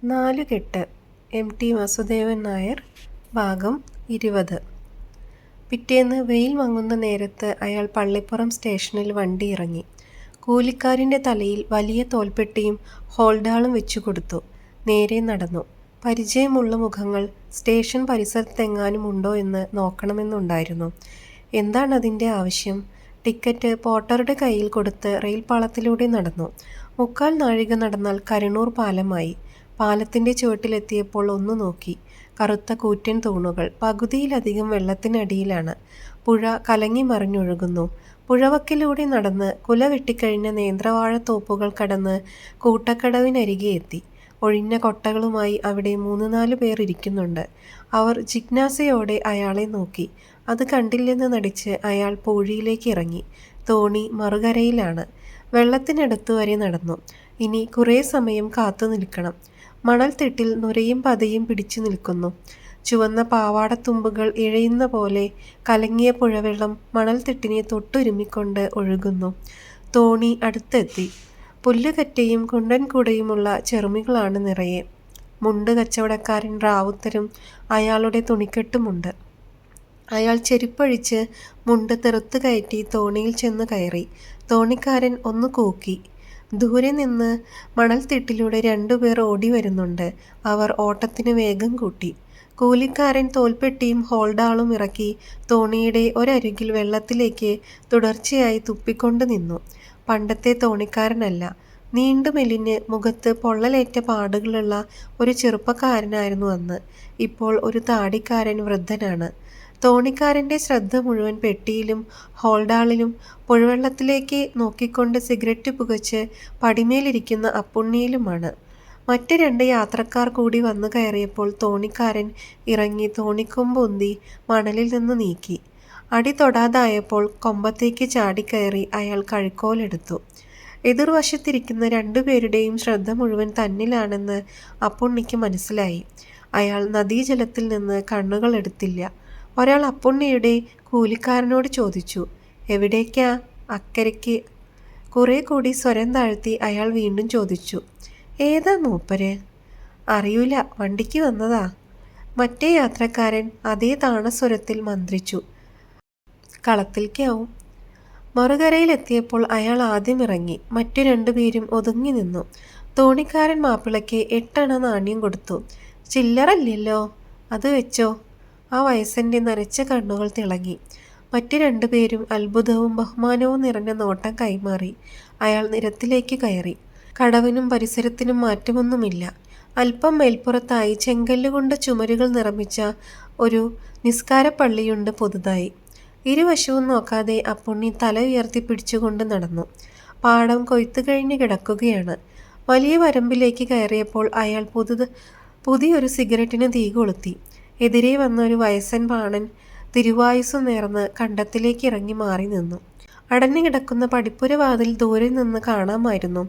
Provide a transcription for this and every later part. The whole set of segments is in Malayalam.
നാലുകെട്ട് MT വാസുദേവൻ നായർ ഭാഗം 20. പിറ്റേന്ന് വെയിൽ മങ്ങുന്ന നേരത്ത് അയാൾ പള്ളിപ്പുറം സ്റ്റേഷനിൽ വണ്ടി ഇറങ്ങി. കൂലിക്കാരൻ്റെ തലയിൽ വലിയ തോൽപ്പെട്ടിയും ഹോൾഡാളും വെച്ചു കൊടുത്തു. നേരെ നടന്നു. പരിചയമുള്ള മുഖങ്ങൾ സ്റ്റേഷൻ പരിസരത്തെങ്ങാനും ഉണ്ടോ എന്ന് നോക്കണമെന്നുണ്ടായിരുന്നു. എന്താണതിൻ്റെ ആവശ്യം? ടിക്കറ്റ് പോർട്ടറുടെ കയ്യിൽ കൊടുത്ത് റെയിൽപാളത്തിലൂടെ നടന്നു. 3/4 നാഴിക നടന്നാൽ കരുണൂർ പാലമായി. പാലത്തിൻ്റെ ചുവട്ടിലെത്തിയപ്പോൾ ഒന്ന് നോക്കി. കറുത്ത കൂറ്റൻ തൂണുകൾ പകുതിയിലധികം വെള്ളത്തിനടിയിലാണ്. പുഴ കലങ്ങി മറിഞ്ഞൊഴുകുന്നു. പുഴവക്കിലൂടെ നടന്ന് കുല വെട്ടിക്കഴിഞ്ഞ നേന്ത്രവാഴത്തോപ്പുകൾ കടന്ന് കൂട്ടക്കടവിനരികെ എത്തി. ഒഴിഞ്ഞ കൊട്ടകളുമായി അവിടെ 3-4 പേർ ഇരിക്കുന്നുണ്ട്. അവർ ജിജ്ഞാസയോടെ അയാളെ നോക്കി. അത് കണ്ടില്ലെന്ന് നടിച്ച് അയാൾ പൂഴിയിലേക്ക് ഇറങ്ങി. തോണി മറുകരയിലാണ്. വെള്ളത്തിനടുത്തു വരെ നടന്നു. ഇനി കുറേ സമയം കാത്തു നിൽക്കണം. മണൽത്തിട്ടിൽ നുരയും പതയും പിടിച്ചു നിൽക്കുന്നു. ചുവന്ന പാവാടത്തുമ്പുകൾ ഇഴയുന്ന പോലെ കലങ്ങിയ പുഴവെള്ളം മണൽത്തിട്ടിനെ തൊട്ടുരുമ്മിക്കൊണ്ട് ഒഴുകുന്നു. തോണി അടുത്തെത്തി. പുല്ലുകറ്റയും കുണ്ടൻകൂടയുമുള്ള ചെറുമികളാണ് നിറയെ. മുണ്ട് കച്ചവടക്കാരൻ റാവുത്തരും അയാളുടെ തുണിക്കെട്ടുമുണ്ട്. അയാൾ ചെരുപ്പഴിച്ച് മുണ്ട് തെറുത്ത് കയറ്റി തോണിയിൽ ചെന്ന് കയറി. തോണിക്കാരൻ ഒന്ന് കൂക്കി. ദൂരെ നിന്ന് മണൽത്തിട്ടിലൂടെ 2 പേർ ഓടി വരുന്നുണ്ട്. അവർ ഓട്ടത്തിന് വേഗം കൂട്ടി. കൂലിക്കാരൻ തോൽപ്പെട്ടിയും ഹോൾഡാളും ഇറക്കി തോണിയുടെ ഒരരികിൽ വെള്ളത്തിലേക്ക് തുടർച്ചയായി തുപ്പിക്കൊണ്ട് നിന്നു. പണ്ടത്തെ തോണിക്കാരനല്ല. നീണ്ടു മെലിഞ്ഞ് മുഖത്ത് പൊള്ളലേറ്റ പാടുകളുള്ള ഒരു ചെറുപ്പക്കാരനായിരുന്നു അന്ന്. ഇപ്പോൾ ഒരു താടിക്കാരൻ വൃദ്ധനാണ്. തോണിക്കാരൻ്റെ ശ്രദ്ധ മുഴുവൻ പെട്ടിയിലും ഹോൾഡാളിലും പുഴവെള്ളത്തിലേക്ക് നോക്കിക്കൊണ്ട് സിഗരറ്റ് പുകച്ച് പടിമേലിരിക്കുന്ന അപ്പുണ്ണിയിലുമാണ്. മറ്റ് 2 യാത്രക്കാർ കൂടി വന്നു കയറിയപ്പോൾ തോണിക്കാരൻ ഇറങ്ങി തോണിക്കൊമ്പ് ഉന്തി മണലിൽ നിന്ന് നീക്കി. അടി തൊടാതായപ്പോൾ കൊമ്പത്തേക്ക് ചാടിക്കയറി അയാൾ കഴുക്കോലെടുത്തു. എതിർവശത്തിരിക്കുന്ന 2 പേരുടെയും ശ്രദ്ധ മുഴുവൻ തന്നിലാണെന്ന് അപ്പുണ്ണിക്ക് മനസ്സിലായി. അയാൾ നദീജലത്തിൽ നിന്ന് കണ്ണുകൾ എടുത്തില്ല. ഒരാൾ അപ്പുണ്ണിയുടെ കൂലിക്കാരനോട് ചോദിച്ചു, എവിടേക്കാ? അക്കരയ്ക്ക്. കുറെ കൂടി സ്വരം താഴ്ത്തി അയാൾ വീണ്ടും ചോദിച്ചു, ഏതാ മൂപ്പര്? അറിയൂല, വണ്ടിക്ക് വന്നതാ. മറ്റേ യാത്രക്കാരൻ അതേ താണസ്വരത്തിൽ മന്ത്രിച്ചു, കളത്തിൽക്കാവും. മറുകരയിലെത്തിയപ്പോൾ അയാൾ ആദ്യം ഇറങ്ങി. മറ്റു 2 പേരും ഒതുങ്ങി നിന്നു. തോണിക്കാരൻ മാപ്പിളയ്ക്ക് 8 അണ നാണ്യം കൊടുത്തു. ചില്ലറല്ലല്ലോ, അത് വെച്ചോ. ആ വയസ്സൻ്റെ നരച്ച കണ്ണുകൾ തിളങ്ങി. മറ്റു 2 പേരും അത്ഭുതവും ബഹുമാനവും നിറഞ്ഞ നോട്ടം കൈമാറി. അയാൾ നിരത്തിലേക്ക് കയറി. കടവിനും പരിസരത്തിനും മാറ്റമൊന്നുമില്ല. അല്പം മേൽപ്പുറത്തായി ചെങ്കല്ലുകൊണ്ട് ചുമരുകൾ നിർമ്മിച്ച ഒരു നിസ്കാരപ്പള്ളിയുണ്ട് പുതുതായി. ഇരുവശവും നോക്കാതെ അപ്പുണ്ണി തല ഉയർത്തി പിടിച്ചുകൊണ്ട് നടന്നു. പാടം കൊയ്ത്തു കഴിഞ്ഞ് കിടക്കുകയാണ്. വലിയ വരമ്പിലേക്ക് കയറിയപ്പോൾ അയാൾ പുതിയൊരു സിഗരറ്റിന് തീ കൊളുത്തി. എതിരെ വന്ന ഒരു വയസ്സൻ പാണൻ തിരുവായുസ് നേർന്ന് കണ്ടത്തിലേക്ക് ഇറങ്ങി മാറി നിന്നു. അടഞ്ഞു കിടക്കുന്ന പടിപ്പുര വാതിൽ ദൂരെ നിന്ന് കാണാമായിരുന്നു.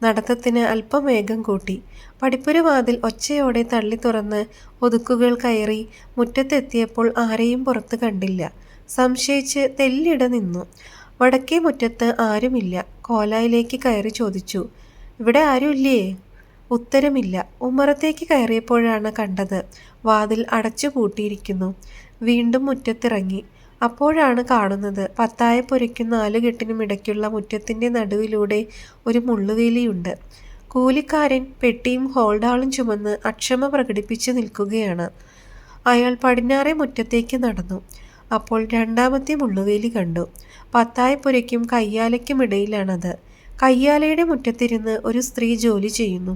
നടത്തത്തിന് അല്പം വേഗം കൂട്ടി. പടിപ്പുര വാതിൽ ഒച്ചയോടെ തള്ളി തുറന്ന് ഒതുക്കുകൾ കയറി മുറ്റത്തെത്തിയപ്പോൾ ആരെയും പുറത്ത് കണ്ടില്ല. സംശയിച്ച് തെല്ലിട നിന്നു. വടക്കേ മുറ്റത്ത് ആരുമില്ല. കോലായിലേക്ക് കയറി ചോദിച്ചു, ഇവിടെ ആരുമില്ലേ? ഉത്തരമില്ല. ഉമ്മറത്തേക്ക് കയറിയപ്പോഴാണ് കണ്ടത്, വാതിൽ അടച്ചു പൂട്ടിയിരിക്കുന്നു. വീണ്ടും മുറ്റത്തിറങ്ങി. അപ്പോഴാണ് കാണുന്നത്, പത്തായപ്പുരയ്ക്കും 4 കെട്ടിനും ഇടയ്ക്കുള്ള മുറ്റത്തിൻ്റെ നടുവിലൂടെ ഒരു മുള്ളുവേലിയുണ്ട്. കൂലിക്കാരൻ പെട്ടിയും ഹോൾഡാളും ചുമന്ന് അക്ഷമ പ്രകടിപ്പിച്ച് നിൽക്കുകയാണ്. അയാൾ പടിഞ്ഞാറേ മുറ്റത്തേക്ക് നടന്നു. അപ്പോൾ 2ാമത്തെ മുള്ളുവേലി കണ്ടു. പത്തായപ്പുരയ്ക്കും കയ്യാലയ്ക്കും ഇടയിലാണത്. കയ്യാലയുടെ മുറ്റത്തിരുന്ന് ഒരു സ്ത്രീ ജോലി ചെയ്യുന്നു.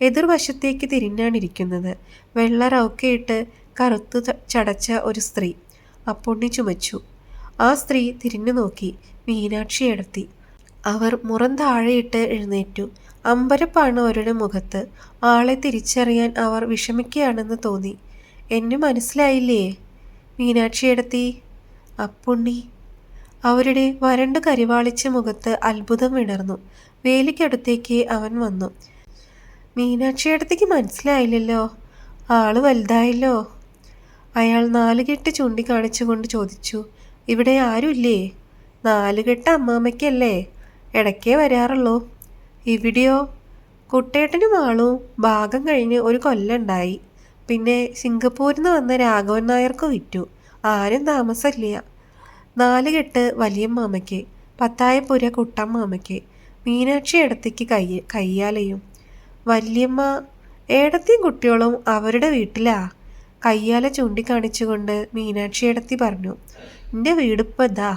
എതിർവശത്തേക്ക് തിരിഞ്ഞാണിരിക്കുന്നത്. വെള്ള റൗക്കയിട്ട് കറുത്തു ചടച്ച ഒരു സ്ത്രീ. അപ്പുണ്ണി ചുമച്ചു. ആ സ്ത്രീ തിരിഞ്ഞു നോക്കി. മീനാക്ഷിയെടുത്തി. അവർ മുറം താഴെയിട്ട് എഴുന്നേറ്റു. അമ്പരപ്പാണ് അവരുടെ മുഖത്ത്. ആളെ തിരിച്ചറിയാൻ അവർ വിഷമിക്കുകയാണെന്ന് തോന്നി. എന്നെ മനസ്സിലായില്ലേ? മീനാക്ഷിയെടുത്തി. അപ്പുണ്ണി. അവരുടെ വരണ്ടു കരിവാളിച്ച മുഖത്ത് അത്ഭുതം വിടർന്നു. വേലിക്കടുത്തേക്ക് അവൻ വന്നു. മീനാക്ഷിയടുത്തേക്ക് മനസ്സിലായില്ലല്ലോ, ആള് വലുതായല്ലോ. അയാൾ 4 കെട്ട് ചൂണ്ടിക്കാണിച്ചുകൊണ്ട് ചോദിച്ചു, ഇവിടെ ആരുമില്ലേ? 4 കെട്ട് അമ്മാമ്മയ്ക്കല്ലേ, ഇടയ്ക്കേ വരാറുള്ളൂ. ഇവിടെയോ? കുട്ടേട്ടനും ആളും ഭാഗം കഴിഞ്ഞ് ഒരു കൊല്ലണ്ടായി. പിന്നെ സിംഗപ്പൂരിൽ നിന്ന് വന്ന രാഘവൻ നായർക്ക് വിറ്റു. ആരും താമസമില്ല. 4 കെട്ട് വലിയമ്മാമയ്ക്ക്, പത്തായപ്പുര കുട്ടമ്മാമയ്ക്ക്, മീനാക്ഷി ഏടത്തിക്ക് കയ്യാലയും. വല്യമ്മ ഏടത്തിയും കുട്ടികളും അവരുടെ വീട്ടിലാ. കയ്യാല ചൂണ്ടിക്കാണിച്ചുകൊണ്ട് മീനാക്ഷി ഏടത്തി പറഞ്ഞു. എൻ്റെ വീടിപ്പോൾ ഇതാ.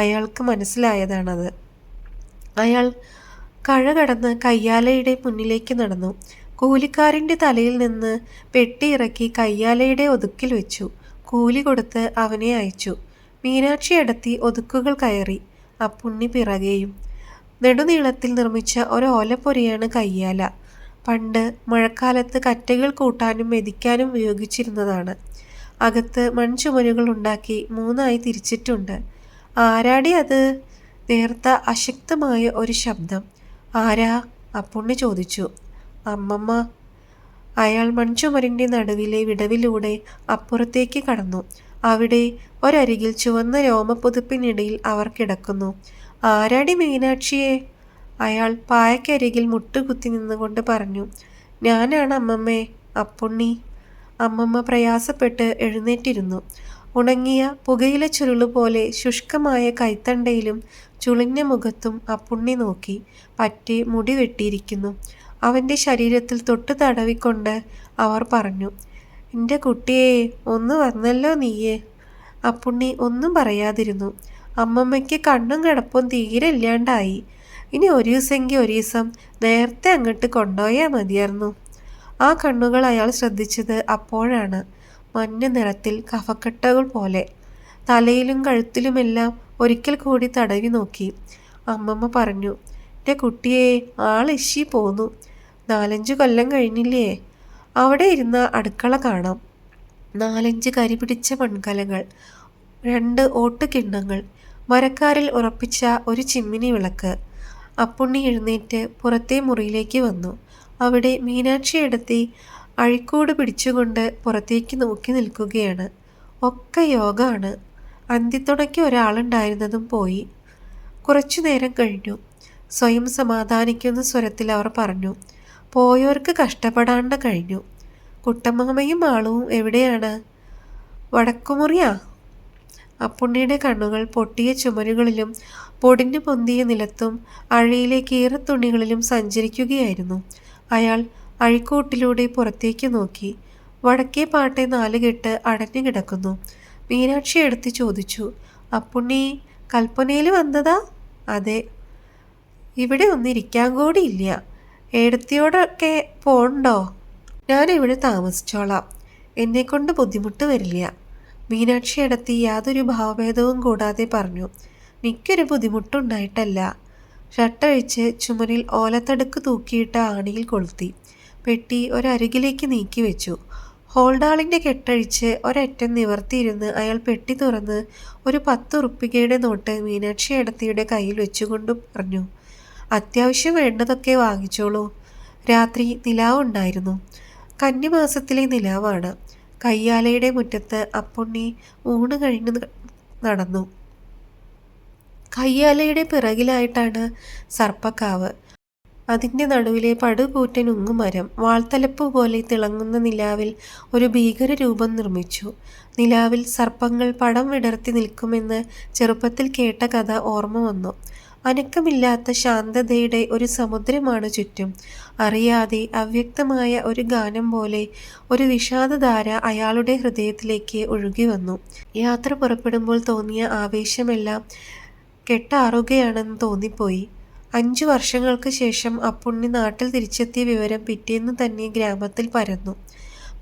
അയാൾക്ക് മനസ്സിലായതാണത്. അയാൾ കഴ കടന്ന് കയ്യാലയുടെ മുന്നിലേക്ക് നടന്നു. കൂലിക്കാരൻ്റെ തലയിൽ നിന്ന് പെട്ടി ഇറക്കി കയ്യാലയുടെ ഒതുക്കിൽ വെച്ചു. കൂലി കൊടുത്ത് അവനെ അയച്ചു. മീനാക്ഷി ഏടത്തി ഒതുക്കുകൾ കയറി. അപ്പുണ്ണി പിറകെയും. നെടുനീളത്തിൽ നിർമ്മിച്ച ഒരോലപ്പൊരിയാണ് കയ്യാല. പണ്ട് മഴക്കാലത്ത് കറ്റകൾ കൂട്ടാനും മെതിക്കാനും ഉപയോഗിച്ചിരുന്നതാണ്. അകത്ത് മൺചുമരുകൾ ഉണ്ടാക്കി 3ആയി തിരിച്ചിട്ടുണ്ട്. ആരാടി അത്? നേർത്ത അശക്തമായ ഒരു ശബ്ദം. ആരാ? അപ്പുണ്ണി ചോദിച്ചു. അമ്മമ്മ. അയാൾ മൺചുമരിൻ്റെ നടുവിലെ വിടവിലൂടെ അപ്പുറത്തേക്ക് കടന്നു. അവിടെ ഒരരികിൽ ചുവന്ന രോമപ്പുതുപ്പിനിടയിൽ അവർ കിടക്കുന്നു. ആരാടി മീനാക്ഷിയെ? അയാൾ പായക്കരികിൽ മുട്ടുകുത്തി നിന്നുകൊണ്ട് പറഞ്ഞു. ഞാനാണ് അമ്മമ്മേ, അപ്പുണ്ണി. അമ്മമ്മ പ്രയാസപ്പെട്ട് എഴുന്നേറ്റിരുന്നു. ഉണങ്ങിയ പുകയില ചുരുളുപോലെ ശുഷ്കമായ കൈത്തണ്ടയിലും ചുളിഞ്ഞ മുഖത്തും അപ്പുണ്ണി നോക്കി. പറ്റി മുടി വെട്ടിയിരിക്കുന്നു. അവൻ്റെ ശരീരത്തിൽ തൊട്ട് തടവിക്കൊണ്ട് അവർ പറഞ്ഞു. എൻ്റെ കുട്ടിയെ, ഒന്ന് വന്നല്ലോ നീയേ. അപ്പുണ്ണി ഒന്നും പറയാതിരുന്നു. അമ്മമ്മയ്ക്ക് കണ്ണും കിടപ്പും തീരെ ഇല്ലാണ്ടായി. ഇനി ഒരു ദിവസമെങ്കിൽ ഒരു ദിവസം നേരത്തെ അങ്ങോട്ട് കൊണ്ടുപോയാൽ മതിയായിരുന്നു. ആ കണ്ണുകൾ അയാൾ ശ്രദ്ധിച്ചത് അപ്പോഴാണ്. മഞ്ഞ നിറത്തിൽ കഫക്കെട്ടുകൾ പോലെ. തലയിലും കഴുത്തിലുമെല്ലാം ഒരിക്കൽ കൂടി തടവി നോക്കി. അമ്മമ്മ പറഞ്ഞു. എൻ്റെ കുട്ടിയെ, ആളിശി പോന്നു. 4-5 കൊല്ലം കഴിഞ്ഞില്ലേ? അവിടെ ഇരുന്ന അടുക്കള കാണാം. 4-5 കരിപിടിച്ച മൺകലങ്ങൾ, 2 ഓട്ടുകിണ്ണങ്ങൾ, മരക്കാരിൽ ഉറപ്പിച്ച ഒരു ചിമ്മിനി വിളക്ക്. അപ്പുണ്ണി എഴുന്നേറ്റ് പുറത്തെ മുറിയിലേക്ക് വന്നു. അവിടെ മീനാക്ഷി ഏടത്തി അഴിക്കൂട് പിടിച്ചുകൊണ്ട് പുറത്തേക്ക് നോക്കി നിൽക്കുകയാണ്. ഒക്കെ യോഗമാണ്. അന്തിത്തുണയ്ക്ക് ഒരാളുണ്ടായിരുന്നതും പോയി. കുറച്ചു നേരം കഴിഞ്ഞു. സ്വയം സമാധാനിക്കുന്ന സ്വരത്തിൽ അവർ പറഞ്ഞു. പോയവർക്ക് കഷ്ടപ്പെടാണ്ട് കഴിഞ്ഞു. കുട്ടമ്മാമയും ആളും എവിടെയാണ്? വടക്കുമുറിയാ? അപ്പുണ്ണിയുടെ കണ്ണുകൾ പൊട്ടിയ ചുമരുകളിലും പൊടിഞ്ഞു പൊന്തിയ നിലത്തും അഴയിലെ കീറത്തുണികളിലും സഞ്ചരിക്കുകയായിരുന്നു. അയാൾ അഴിക്കൂട്ടിലൂടെ പുറത്തേക്ക് നോക്കി. വടക്കേ പാട്ടെ 4 കെട്ട് അടഞ്ഞു കിടക്കുന്നു. മീനാക്ഷി എടുത്ത് ചോദിച്ചു. അപ്പുണ്ണി കൽപ്പനയിൽ വന്നതാ? അതെ. ഇവിടെ ഒന്നിരിക്കാൻ കൂടിയില്ല. ഏടത്തിയോടൊക്കെ പോണ്ടോ? ഞാനിവിടെ താമസിച്ചോളാം. എന്നെക്കൊണ്ട് ബുദ്ധിമുട്ട് വരില്ല. മീനാക്ഷി ഏടത്തി യാതൊരു ഭാവഭേദവും കൂടാതെ പറഞ്ഞു. എനിക്കൊരു ബുദ്ധിമുട്ടുണ്ടായിട്ടല്ല. ഷട്ടഴിച്ച് ചുമരിൽ ഓലത്തടുക്ക് തൂക്കിയിട്ട ആണിയിൽ കൊളുത്തി. പെട്ടി ഒരരികിലേക്ക് നീക്കി വെച്ചു. ഹോൾഡാളിൻ്റെ കെട്ടഴിച്ച് ഒരറ്റം നിവർത്തിയിരുന്ന് അയാൾ പെട്ടി തുറന്ന് ഒരു 10 ഉറുപ്പികയുടെ നോട്ട് മീനാക്ഷി ഏടത്തിയുടെ കയ്യിൽ വെച്ചുകൊണ്ട് പറഞ്ഞു. അത്യാവശ്യം വേണ്ടതൊക്കെ വാങ്ങിച്ചോളൂ. രാത്രി നിലാവുണ്ടായിരുന്നു. കന്നിമാസത്തിലെ നിലാവാണ്. കയ്യാലയുടെ മുറ്റത്ത് അപ്പുണ്ണി ഊണ് കഴിഞ്ഞ് നടന്നു. കയ്യാലയുടെ പിറകിലായിട്ടാണ് സർപ്പക്കാവ്. അതിൻ്റെ നടുവിലെ പടുകൂറ്റൻ ഉങ്ങുമരം വാൾത്തലപ്പ് പോലെ തിളങ്ങുന്ന നിലാവിൽ ഒരു ഭീകര രൂപം നിർമ്മിച്ചു. നിലാവിൽ സർപ്പങ്ങൾ പടം വിടർത്തി നിൽക്കുമെന്ന് ചെറുപ്പത്തിൽ കേട്ട കഥ ഓർമ്മ വന്നു. അനക്കമില്ലാത്ത ശാന്തതയുടെ ഒരു സമുദ്രമാണ് ചുറ്റും. അറിയാതെ അവ്യക്തമായ ഒരു ഗാനം പോലെ ഒരു വിഷാദധാര അയാളുടെ ഹൃദയത്തിലേക്ക് ഒഴുകി വന്നു. യാത്ര പുറപ്പെടുമ്പോൾ തോന്നിയ ആവേശമെല്ലാം കെട്ടാറുകയാണെന്ന് തോന്നിപ്പോയി. 5 വർഷങ്ങൾക്ക് ശേഷം അപ്പുണ്ണി നാട്ടിൽ തിരിച്ചെത്തിയ വിവരം പിറ്റേന്ന് തന്നെ ഗ്രാമത്തിൽ പരന്നു.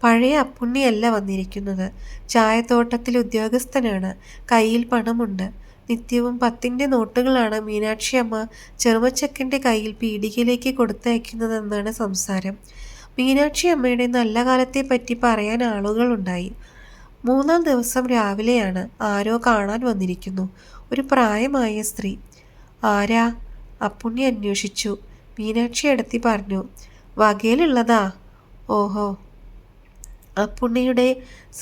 പഴയ അപ്പുണ്ണിയല്ല വന്നിരിക്കുന്നത്. ചായത്തോട്ടത്തിൽ ഉദ്യോഗസ്ഥനാണ്. കയ്യിൽ പണമുണ്ട്. നിത്യവും 10ൻ്റെ നോട്ടുകളാണ് മീനാക്ഷി അമ്മ ചെറുമച്ചക്കൻ്റെ കയ്യിൽ പീടികയിലേക്ക് കൊടുത്തയക്കുന്നതെന്നാണ് സംസാരം. മീനാക്ഷി അമ്മയുടെ നല്ല കാലത്തെപ്പറ്റി പറയാൻ ആളുകളുണ്ടായി. 3-ാം ദിവസം രാവിലെയാണ് ആരോ കാണാൻ വന്നിരിക്കുന്നു. ഒരു പ്രായമായ സ്ത്രീ. ആരാ? അപ്പുണ്ണി അന്വേഷിച്ചു. മീനാക്ഷി ഏടത്തി പറഞ്ഞു. വകയിലുള്ളതാ. ഓഹോ. അപ്പുണ്ണിയുടെ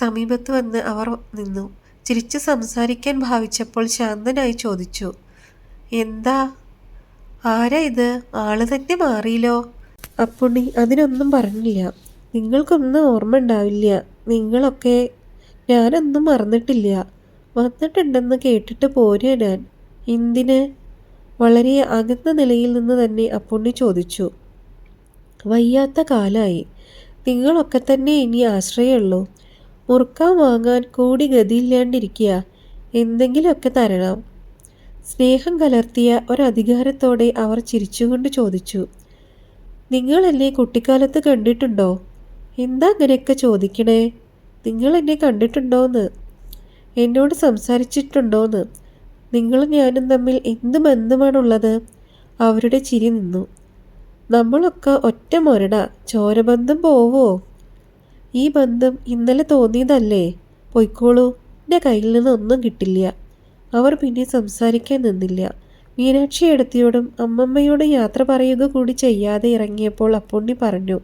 സമീപത്ത് വന്ന് അവർ നിന്നു. ചിരിച്ച് സംസാരിക്കാൻ ഭാവിച്ചപ്പോൾ ശാന്തനായി ചോദിച്ചു. എന്താ? ആരാ ഇത്? ആള് തന്നെ മാറിയില്ലോ. അപ്പുണ്ണി അതിനൊന്നും പറഞ്ഞില്ല. നിങ്ങൾക്കൊന്നും ഓർമ്മ ഉണ്ടാവില്ല. നിങ്ങളൊക്കെ ഞാനൊന്നും മറന്നിട്ടില്ല. വന്നിട്ടുണ്ടെന്ന് കേട്ടിട്ട് പോരുക ഞാൻ. എന്തിന്? വളരെ അകന്ന നിലയിൽ നിന്ന് തന്നെ അപ്പുണ്ണി ചോദിച്ചു. വയ്യാത്ത കാലായി. നിങ്ങളൊക്കെ തന്നെ ഇനി ആശ്രയമുള്ളൂ. മുറുക്കാൻ വാങ്ങാൻ കൂടി ഗതിയില്ലാണ്ടിരിക്കുക. എന്തെങ്കിലുമൊക്കെ തരണം. സ്നേഹം കലർത്തിയ ഒരധികാരത്തോടെ അവർ ചിരിച്ചുകൊണ്ട് ചോദിച്ചു. നിങ്ങളെന്നെ കുട്ടിക്കാലത്ത് കണ്ടിട്ടുണ്ടോ? എന്താ അങ്ങനെയൊക്കെ ചോദിക്കണേ? നിങ്ങൾ എന്നെ കണ്ടിട്ടുണ്ടോന്ന്? എന്നോട് സംസാരിച്ചിട്ടുണ്ടോന്ന്? നിങ്ങളും ഞാനും തമ്മിൽ എന്ത് ബന്ധമാണുള്ളത്? അവരുടെ ചിരി നിന്നു. നമ്മളൊക്കെ ഒറ്റ മൊരട. ചോരബന്ധം പോവോ? ഈ ബന്ധം ഇന്നലെ തോന്നിയതല്ലേ? പൊയ്ക്കോളൂ. എൻ്റെ കയ്യിൽ നിന്ന് ഒന്നും കിട്ടില്ല. അവർ പിന്നെ സംസാരിക്കാൻ നിന്നില്ല. മീനാക്ഷി എടുത്തിയോടും അമ്മമ്മയോടും യാത്ര പറയുക കൂടി ചെയ്യാതെ ഇറങ്ങിയപ്പോൾ അപ്പുണ്ണി പറഞ്ഞു,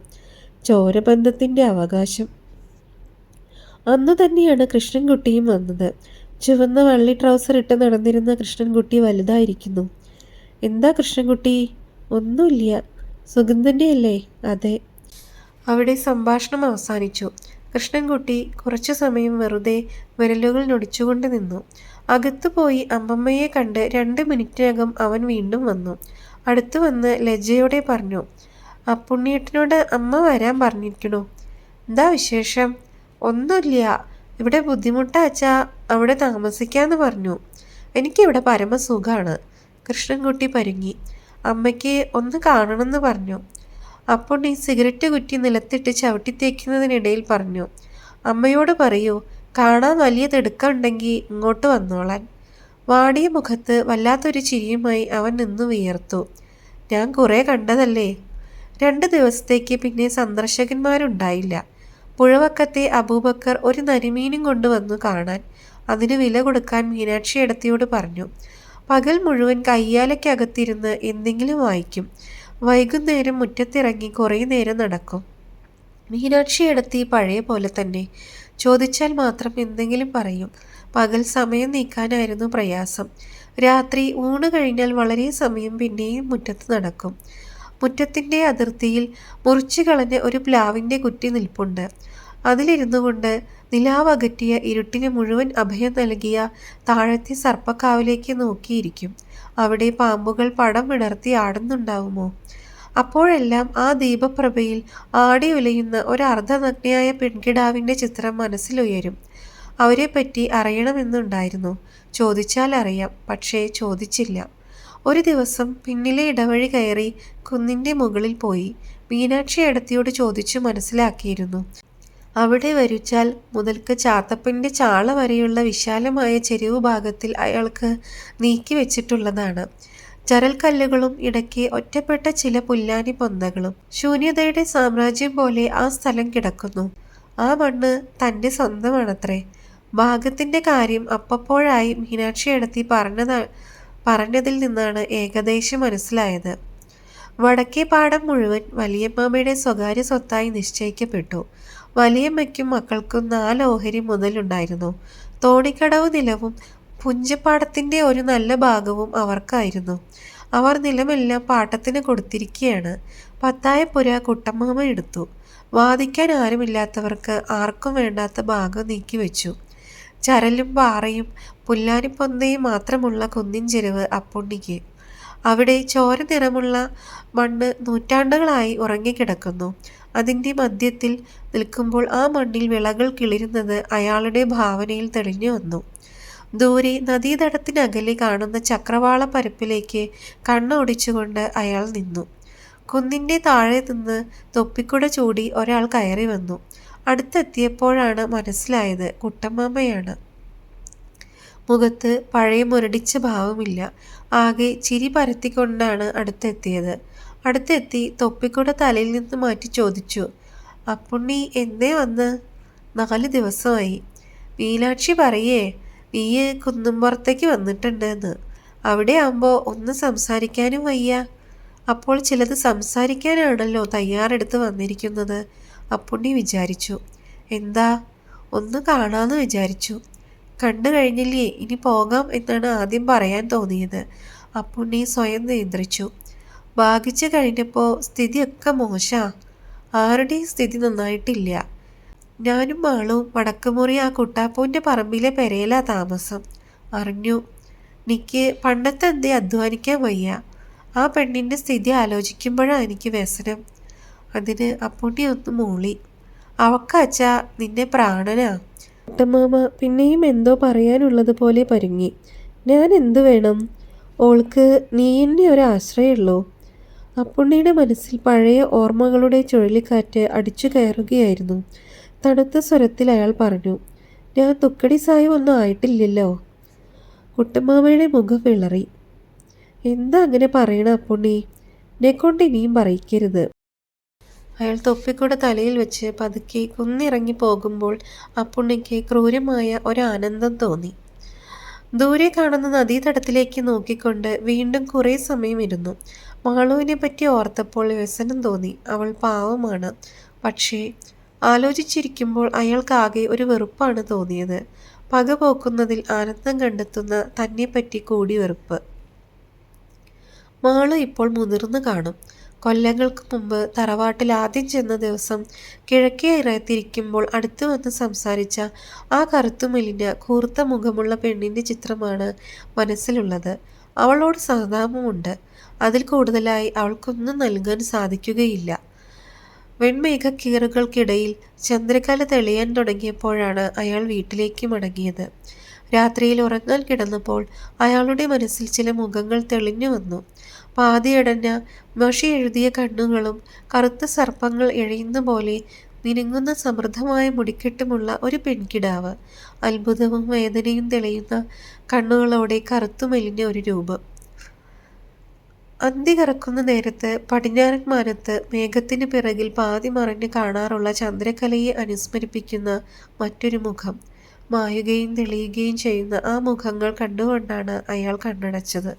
ചോരബന്ധത്തിൻ്റെ അവകാശം. അന്നു തന്നെയാണ് കൃഷ്ണൻകുട്ടിയും വന്നത്. ചുവന്ന വള്ളി ട്രൗസർ ഇട്ട് നടന്നിരുന്ന കൃഷ്ണൻകുട്ടി വലുതായിരിക്കുന്നു. എന്താ കൃഷ്ണൻകുട്ടി? ഒന്നുമില്ല. സുഗന്ധൻ്റെ അല്ലേ? അതെ. അവിടെ സംഭാഷണം അവസാനിച്ചു. കൃഷ്ണൻകുട്ടി കുറച്ചു സമയം വെറുതെ വിരലുകൾ ഞൊടിച്ചുകൊണ്ട് നിന്നു. അകത്തു പോയി അമ്മമ്മയെ കണ്ട് 2 മിനിറ്റിനകം അവൻ വീണ്ടും വന്നു. അടുത്തു വന്ന് ലജ്ജയോടെ പറഞ്ഞു, അപ്പുണ്ണിയേട്ടനോട് അമ്മ വരാൻ പറഞ്ഞിരിക്കണു. എന്താ വിശേഷം? ഒന്നുമില്ല. ഇവിടെ ബുദ്ധിമുട്ടാച്ചാ അവിടെ താമസിക്കാന്ന് പറഞ്ഞു. എനിക്കിവിടെ പരമസുഖമാണ്. കൃഷ്ണൻകുട്ടി പരുങ്ങി. അമ്മയ്ക്ക് ഒന്ന് കാണണമെന്ന് പറഞ്ഞു. അപ്പുണ്ണി സിഗരറ്റ് കുറ്റി നിലത്തിട്ട് ചവിട്ടി തേക്കുന്നതിനിടയിൽ പറഞ്ഞു, അമ്മയോട് പറയൂ, കാണാൻ വലിയ തിടുക്കമുണ്ടെങ്കിൽ ഇങ്ങോട്ട് വന്നോളാൻ. വാടിയ മുഖത്ത് വല്ലാത്തൊരു ചിരിയുമായി അവൻ നിന്നു വിയർത്തു. ഞാൻ കുറേ കണ്ടതല്ലേ. 2 ദിവസത്തേക്ക് പിന്നെ സന്ദർശകന്മാരുണ്ടായില്ല. പുഴവക്കത്തെ അബൂബക്കർ ഒരു നരിമീനും കൊണ്ടുവന്നു കാണാൻ. അതിന് വില കൊടുക്കാൻ മീനാക്ഷി എടുത്തിയോട് പറഞ്ഞു. പകൽ മുഴുവൻ കയ്യാലയ്ക്കകത്തിരുന്ന് എന്തെങ്കിലും വായിക്കും. വൈകുന്നേരം മുറ്റത്തിറങ്ങി കുറേ നേരം നടക്കും. മീനാക്ഷി എടുത്തി പഴയ പോലെ തന്നെ. ചോദിച്ചാൽ മാത്രം എന്തെങ്കിലും പറയും. പകൽ സമയം നീക്കാനായിരുന്നു പ്രയാസം. രാത്രി ഊണ് കഴിഞ്ഞാൽ വളരെ സമയം പിന്നെയും മുറ്റത്ത് നടക്കും. മുറ്റത്തിൻ്റെ അതിർത്തിയിൽ മുറിച്ചു കളഞ്ഞ ഒരു പ്ലാവിൻ്റെ കുറ്റി നിൽപ്പുണ്ട്. അതിലിരുന്നു കൊണ്ട് നിലാവകറ്റിയ ഇരുട്ടിന് മുഴുവൻ അഭയം നൽകിയ താഴത്തെ സർപ്പക്കാവിലേക്ക് നോക്കിയിരിക്കും. അവിടെ പാമ്പുകൾ പടം വിടർത്തി ആടുന്നുണ്ടാവുമോ? അപ്പോഴെല്ലാം ആ ദീപപ്രഭയിൽ ആടി ഉലയുന്ന ഒരു അർദ്ധനഗ്നയായ പെൺകിടാവിൻ്റെ ചിത്രം മനസ്സിലുയരും. അവരെപ്പറ്റി അറിയണമെന്നുണ്ടായിരുന്നു. ചോദിച്ചാൽ അറിയാം. പക്ഷേ ചോദിച്ചില്ല. ഒരു ദിവസം പിന്നിലെ ഇടവഴി കയറി കുന്നിൻ്റെ മുകളിൽ പോയി. മീനാക്ഷി എടുത്തിയോട് ചോദിച്ചു മനസ്സിലാക്കിയിരുന്നു. അവിടെ വരിച്ചാൽ മുതൽക്ക് ചാത്തപ്പൻ്റെ ചാള വരെയുള്ള വിശാലമായ ചെരുവു ഭാഗത്തിൽ അയാൾക്ക് നീക്കി വെച്ചിട്ടുള്ളതാണ്. ചരൽക്കല്ലുകളും ഇടയ്ക്ക് ഒറ്റപ്പെട്ട ചില പുല്ലാനി പൊന്തകളും. ശൂന്യതയുടെ സാമ്രാജ്യം പോലെ ആ സ്ഥലം കിടക്കുന്നു. ആ മണ്ണ് തൻ്റെ സ്വന്തമാണത്രേ. ഭാഗത്തിൻ്റെ കാര്യം അപ്പപ്പോഴായി മീനാക്ഷി എടുത്തി പറഞ്ഞതിൽ നിന്നാണ് ഏകദേശം മനസ്സിലായത്. വടക്കേ പാടം മുഴുവൻ വലിയമ്മയുടെ സ്വകാര്യ സ്വത്തായി നിശ്ചയിക്കപ്പെട്ടു. വലിയമ്മയ്ക്കും മക്കൾക്കും 4 ഓഹരി മുതലുണ്ടായിരുന്നു. തോണിക്കടവ് നിലവും പുഞ്ചപ്പാടത്തിൻ്റെ ഒരു നല്ല ഭാഗവും അവർക്കായിരുന്നു. അവർ നിലമെല്ലാം പാട്ടത്തിന് കൊടുത്തിരിക്കുകയാണ്. പത്തായപ്പുര കുട്ടമ്മാമ എടുത്തു. വാദിക്കാൻ ആരുമില്ലാത്തവർക്ക് ആർക്കും വേണ്ടാത്ത ഭാഗം നീക്കിവെച്ചു. ചരലും പാറയും പുല്ലാനിപ്പൊന്തയും മാത്രമുള്ള കുന്നിൻ ചെരുവ് അപ്പുണ്ണിക്ക്. അവിടെ ചോര നിറമുള്ള മണ്ണ് നൂറ്റാണ്ടുകളായി ഉറങ്ങിക്കിടക്കുന്നു. അതിൻ്റെ മധ്യത്തിൽ നിൽക്കുമ്പോൾ ആ മണ്ണിൽ വിളകൾ കിളിരുന്നത് അയാളുടെ ഭാവനയിൽ തെളിഞ്ഞു വന്നു. ദൂരെ നദീതടത്തിനകലെ കാണുന്ന ചക്രവാള പരപ്പിലേക്ക് കണ്ണോടിച്ചുകൊണ്ട് അയാൾ നിന്നു. കുന്നിൻ്റെ താഴെ നിന്ന് തൊപ്പിക്കുട ചൂടി ഒരാൾ കയറി വന്നു. അടുത്തെത്തിയപ്പോഴാണ് മനസ്സിലായത് കുട്ടമ്മാമയാണ്. മുഖത്ത് പഴയ മുരടിച്ച ഭാവമില്ല. ആകെ ചിരി പരത്തിക്കൊണ്ടാണ് അടുത്തെത്തിയത്. അടുത്തെത്തി തൊപ്പിക്കുട തലയിൽ നിന്ന് മാറ്റി ചോദിച്ചു, അപ്പുണ്ണി എന്നേ വന്ന്? 4 ദിവസമായി. മീനാക്ഷി പറയേ നീ കുന്നുംപുറത്തേക്ക് വന്നിട്ടുണ്ടെന്ന്. അവിടെ ആകുമ്പോൾ ഒന്ന് സംസാരിക്കാനും വയ്യ. അപ്പോൾ ചിലത് സംസാരിക്കാനാണല്ലോ തയ്യാറെടുത്ത് വന്നിരിക്കുന്നത്. അപ്പുണ്ണി വിചാരിച്ചു. എന്താ? ഒന്ന് കാണാമെന്ന് വിചാരിച്ചു. കണ്ടു കഴിഞ്ഞില്ലേ, ഇനി പോകാം എന്നാണ് ആദ്യം പറയാൻ തോന്നിയത്. അപ്പുണ്ണി സ്വയം നിയന്ത്രിച്ചു. ഭാഗിച്ചു കഴിഞ്ഞപ്പോൾ സ്ഥിതിയൊക്കെ മോശാ. ആരുടെയും സ്ഥിതി നന്നായിട്ടില്ല. ഞാനും മാളും വടക്കുമുറി ആ കുട്ടാപ്പൂൻ്റെ പറമ്പിലെ പെരയിലാ താമസം. അറിഞ്ഞു. എനിക്ക് പണ്ടത്തെ എന്തേ അധ്വാനിക്കാൻ വയ്യ. ആ പെണ്ണിൻ്റെ സ്ഥിതി ആലോചിക്കുമ്പോഴാണ് എനിക്ക് വ്യസനം. അതിന് അപ്പുണ്ണി ഒന്ന് മൂളി. അവക്കാച്ചാ നിന്നെ പ്രാണനാ. കുട്ടമ്മാമ പിന്നെയും എന്തോ പറയാനുള്ളത് പോലെ പരുങ്ങി. ഞാൻ എന്തു വേണം? ഓൾക്ക് നീ എന്നെ ഒരാശ്രയമുള്ളൂ. അപ്പുണ്ണിയുടെ മനസ്സിൽ പഴയ ഓർമ്മകളുടെ ചുഴലിക്കാറ്റ് അടിച്ചു കയറുകയായിരുന്നു. തണുത്ത സ്വരത്തിൽ അയാൾ പറഞ്ഞു, ഞാൻ തുക്കടി സായം ഒന്നും ആയിട്ടില്ലല്ലോ. കുട്ടമ്മാമയുടെ മുഖം വിളറി. എന്താ അങ്ങനെ പറയണ അപ്പുണ്ണി? എന്നെക്കൊണ്ട് ഇനിയും പറയിക്കരുത്. അയാൾ തൊപ്പിക്കൂടെ തലയിൽ വെച്ച് പതുക്കെ കുന്നിറങ്ങി പോകുമ്പോൾ അപ്പുണ്ണിക്ക് ക്രൂരമായ ഒരാനന്ദം തോന്നി. ദൂരെ കാണുന്ന നദീതടത്തിലേക്ക് നോക്കിക്കൊണ്ട് വീണ്ടും കുറേ സമയം ഇരുന്നു. മാളുവിനെ പറ്റി ഓർത്തപ്പോൾ വ്യസനം തോന്നി. അവൾ പാവമാണ്. പക്ഷേ ആലോചിച്ചിരിക്കുമ്പോൾ അയാൾക്കാകെ ഒരു വെറുപ്പാണ് തോന്നിയത്. പക പോക്കുന്നതിൽ ആനന്ദം കണ്ടെത്തുന്ന തന്നെപ്പറ്റി കൂടി വെറുപ്പ്. മാളു ഇപ്പോൾ മുതിർന്നു കാണും. കൊല്ലങ്ങൾക്ക് മുമ്പ് തറവാട്ടിൽ ആദ്യം ചെന്ന ദിവസം കിഴക്കേ ഇറയത്തിരിക്കുമ്പോൾ അടുത്തു വന്ന് സംസാരിച്ച ആ കറുത്തുമെലിഞ്ഞ കൂർത്ത മുഖമുള്ള പെണ്ണിൻ്റെ ചിത്രമാണ് മനസ്സിലുള്ളത്. അവളോട് സഹതാപമുണ്ട്. അതിൽ കൂടുതലായി അവൾക്കൊന്നും നൽകാൻ സാധിക്കുകയില്ല. വെൺമേഘക്കീറുകൾക്കിടയിൽ ചന്ദ്രകല തെളിയാൻ തുടങ്ങിയപ്പോഴാണ് അയാൾ വീട്ടിലേക്ക് മടങ്ങിയത്. രാത്രിയിൽ ഉറങ്ങാൻ കിടന്നപ്പോൾ അയാളുടെ മനസ്സിൽ ചില മുഖങ്ങൾ തെളിഞ്ഞു വന്നു. പാതിയടഞ്ഞ മഷി എഴുതിയ കണ്ണുകളും കറുത്ത സർപ്പങ്ങൾ എഴയുന്ന പോലെ മിനുങ്ങുന്ന സമൃദ്ധമായ മുടിക്കെട്ടുമുള്ള ഒരു പെൺകിടാവ്. അത്ഭുതവും വേദനയും തെളിയുന്ന കണ്ണുകളോടെ കറുത്തു മെലിഞ്ഞ ഒരു രൂപം. അന്തി കറക്കുന്ന നേരത്ത് പടിഞ്ഞാറൻ മാനത്ത് മേഘത്തിന് പിറകിൽ പാതി മറിഞ്ഞ് കാണാറുള്ള ചന്ദ്രകലയെ അനുസ്മരിപ്പിക്കുന്ന മറ്റൊരു മുഖം. മായുകയും തെളിയുകയും ചെയ്യുന്ന ആ മുഖങ്ങൾ കണ്ടുകൊണ്ടാണ് അയാൾ കണ്ണടച്ചത്.